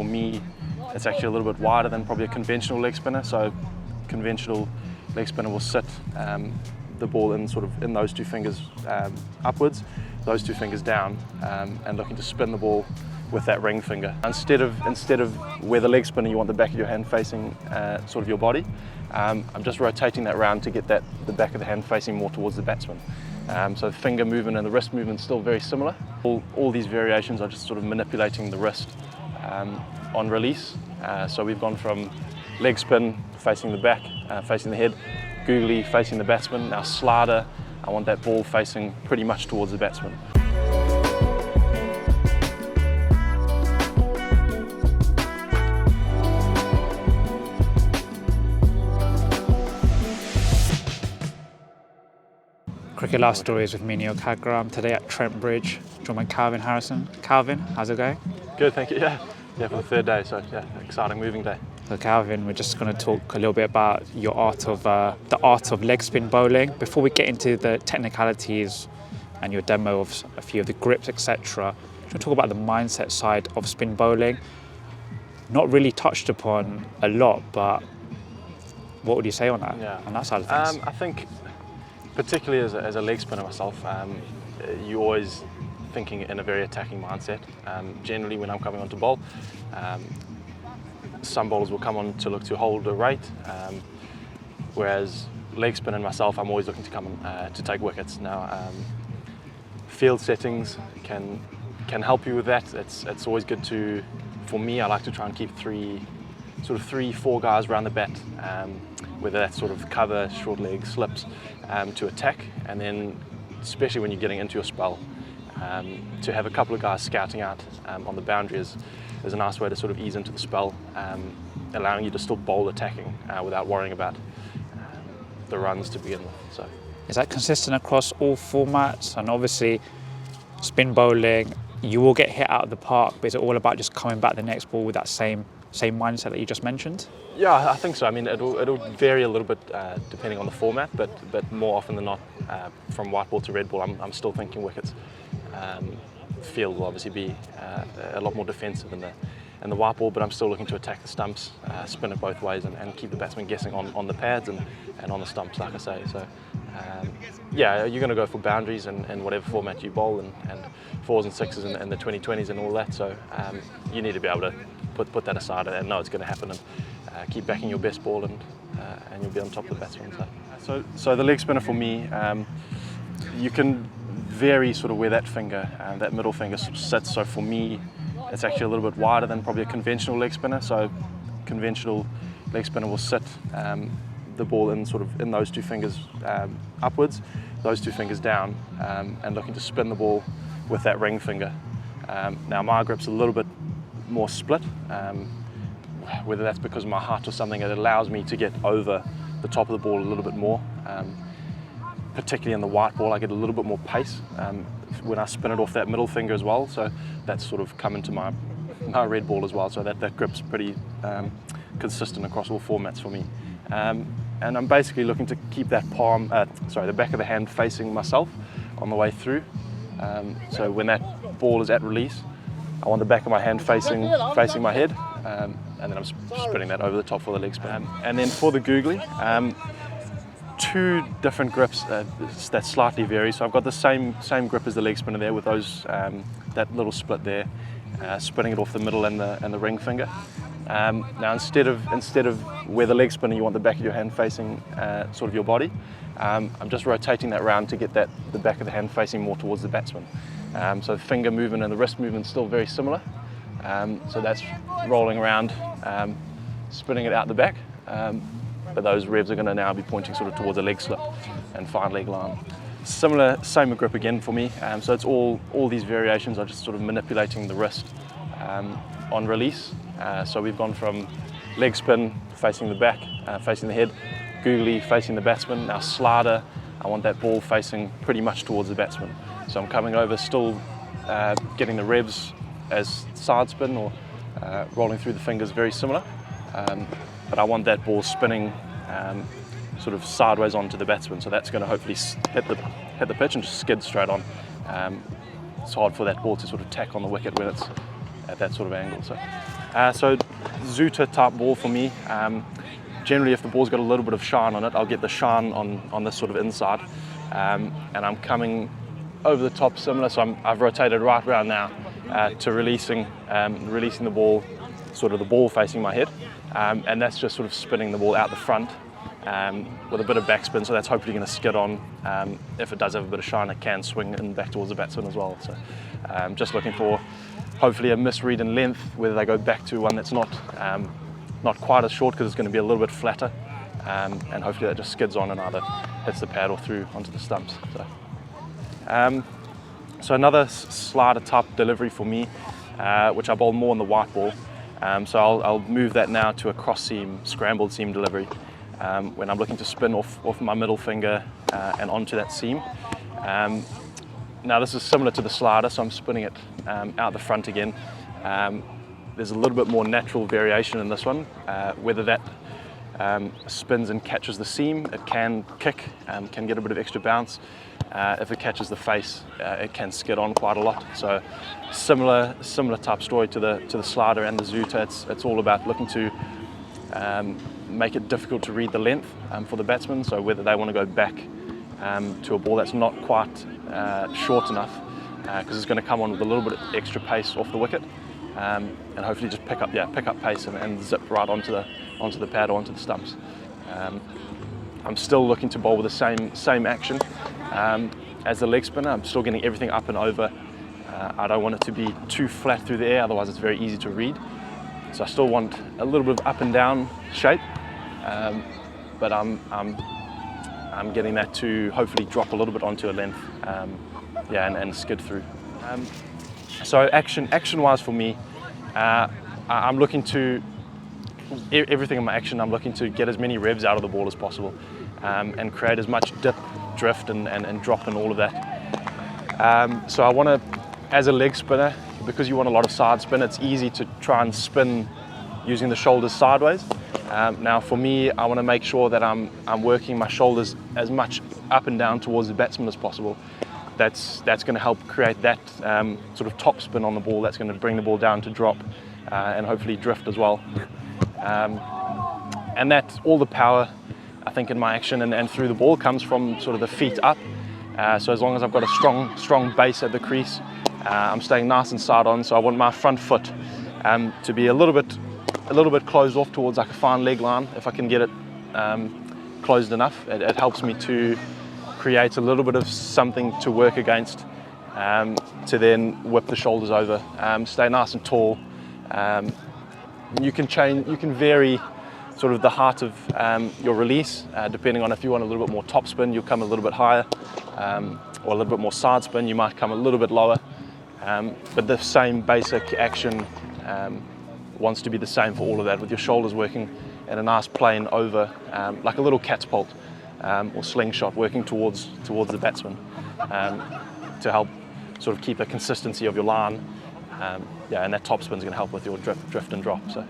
for me, it's actually a little bit wider than probably a conventional leg spinner. So conventional leg spinner will sit the ball in sort of in those two fingers upwards, those two fingers down, and looking to spin the ball with that ring finger. Instead of where the leg spinner you want the back of your hand facing sort of your body, I'm just rotating that round to get the back of the hand facing more towards the batsman. So the finger movement and the wrist movement is still very similar. All these variations are just sort of manipulating the wrist on release. So we've gone from leg spin facing the back, facing the head, googly facing the batsman. Now slider, I want that ball facing pretty much towards the batsman. Cricket Life Stories with me, Neel Khagram, today at Trent Bridge. Joined by Calvin Harrison. Calvin, how's it going? Good, thank you. Yeah, for the third day, so yeah, exciting moving day. So Calvin, we're just going to talk a little bit about your the art of leg spin bowling. Before we get into the technicalities and your demo of a few of the grips, etc., we're going to talk about the mindset side of spin bowling. Not really touched upon a lot, but what would you say on that? On that side of things? I think, particularly as a leg spinner myself, you're always thinking in a very attacking mindset. Generally, when I'm coming on to bowl, some bowlers will come on to look to hold a rate, whereas leg spinning myself, I'm always looking to come on to take wickets. Now, field settings can help you with that. It's always good to, for me, I like to try and keep three, four guys around the bat, whether that's sort of cover, short leg, slips, to attack, and then especially when you're getting into your spell, to have a couple of guys scouting out on the boundary is a nice way to sort of ease into the spell, allowing you to still bowl attacking without worrying about the runs to begin with. So, is that consistent across all formats? And obviously, spin bowling, you will get hit out of the park, but is it all about just coming back the next ball with that same mindset that you just mentioned? Yeah, I think so. I mean, it'll vary a little bit depending on the format, but more often than not, from white ball to red ball, I'm still thinking wickets. Field will obviously be a lot more defensive in the white ball, but I'm still looking to attack the stumps, spin it both ways, and keep the batsman guessing on the pads and on the stumps, like I say. So, yeah, you're going to go for boundaries in whatever format you bowl, and fours and sixes and the 20-20s and all that. So you need to be able to put that aside and know it's going to happen, and keep backing your best ball, and you'll be on top of the batsman. So the leg spinner for me, you can vary sort of where that finger, that middle finger sits. So for me, it's actually a little bit wider than probably a conventional leg spinner. So conventional leg spinner will sit the ball in sort of in those two fingers upwards, those two fingers down, and looking to spin the ball with that ring finger. Now my grip's a little bit more split, whether that's because of my height or something. It allows me to get over the top of the ball a little bit more. Particularly in the white ball, I get a little bit more pace when I spin it off that middle finger as well. So that's sort of come into my red ball as well. So that grip's pretty consistent across all formats for me. And I'm basically looking to keep that the back of the hand facing myself on the way through. So when that ball is at release, I want the back of my hand facing my head, and then I'm spinning that over the top for the leg spin. And then for the googly, two different grips that slightly vary. So I've got the same grip as the leg spinner there with those that little split there, spinning it off the middle and the ring finger. Now instead of where the leg spinner you want the back of your hand facing sort of your body, I'm just rotating that round to get the back of the hand facing more towards the batsman. So the finger movement and the wrist movement is still very similar. So that's rolling around, spinning it out the back. But those revs are going to now be pointing sort of towards a leg slip and fine leg line. Same grip again for me. So it's all these variations are just sort of manipulating the wrist on release. So we've gone from leg spin facing the back, facing the head, googly facing the batsman. Now slider, I want that ball facing pretty much towards the batsman. So I'm coming over, still getting the revs as side spin or rolling through the fingers, very similar. But I want that ball spinning sort of sideways onto the batsman, so that's going to hopefully hit the pitch and just skid straight on. It's hard for that ball to sort of tack on the wicket when it's at that sort of angle. So So Zooter type ball for me. Generally, if the ball's got a little bit of shine on it, I'll get the shine on this sort of inside, and I'm coming over the top similar. So I've rotated right around now to releasing the ball, sort of the ball facing my head, and that's just sort of spinning the ball out the front with a bit of backspin. So that's hopefully going to skid on. If it does have a bit of shine, it can swing in back towards the batsman as well. So just looking for hopefully a misread in length, whether they go back to one that's not quite as short because it's going to be a little bit flatter, and hopefully that just skids on and either hits the pad or through onto the stumps. So another slider type delivery for me, which I bowl more on the white ball. So I'll move that now to a cross seam, scrambled seam delivery when I'm looking to spin off my middle finger and onto that seam. Now this is similar to the slider, so I'm spinning it out the front again. There's a little bit more natural variation in this one. Whether that spins and catches the seam, it can kick, can get a bit of extra bounce. If it catches the face, it can skid on quite a lot. So similar type story to the slider and the Zooter. It's all about looking to make it difficult to read the length for the batsman. So whether they want to go back to a ball that's not quite short enough, because it's going to come on with a little bit of extra pace off the wicket. And hopefully just pick up pace and zip right onto the pad or onto the stumps. I'm still looking to bowl with the same action as the leg spinner. I'm still getting everything up and over. I don't want it to be too flat through the air, otherwise it's very easy to read. So I still want a little bit of up and down shape, but I'm getting that to hopefully drop a little bit onto a length, and skid through. So action-wise for me, I'm looking to, everything in my action, I'm looking to get as many revs out of the ball as possible, and create as much dip, drift and drop and all of that. So I want to, as a leg spinner, because you want a lot of side spin, it's easy to try and spin using the shoulders sideways. Now for me, I want to make sure that I'm working my shoulders as much up and down towards the batsman as possible. That's going to help create that sort of top spin on the ball. That's going to bring the ball down to drop and hopefully drift as well. And that all the power, I think, in my action and through the ball comes from sort of the feet up. So as long as I've got a strong base at the crease, I'm staying nice and side on. So I want my front foot to be a little bit closed off towards like a fine leg line. If I can get it closed enough, it helps me to create a little bit of something to work against, to then whip the shoulders over. Stay nice and tall. You can vary sort of the height of your release, depending on if you want a little bit more top spin, you'll come a little bit higher, or a little bit more side spin, you might come a little bit lower. But the same basic action wants to be the same for all of that, with your shoulders working in a nice plane over, like a little catapult or slingshot, working towards the batsman, to help sort of keep a consistency of your line. And that top spin is going to help with your drift and drop. So.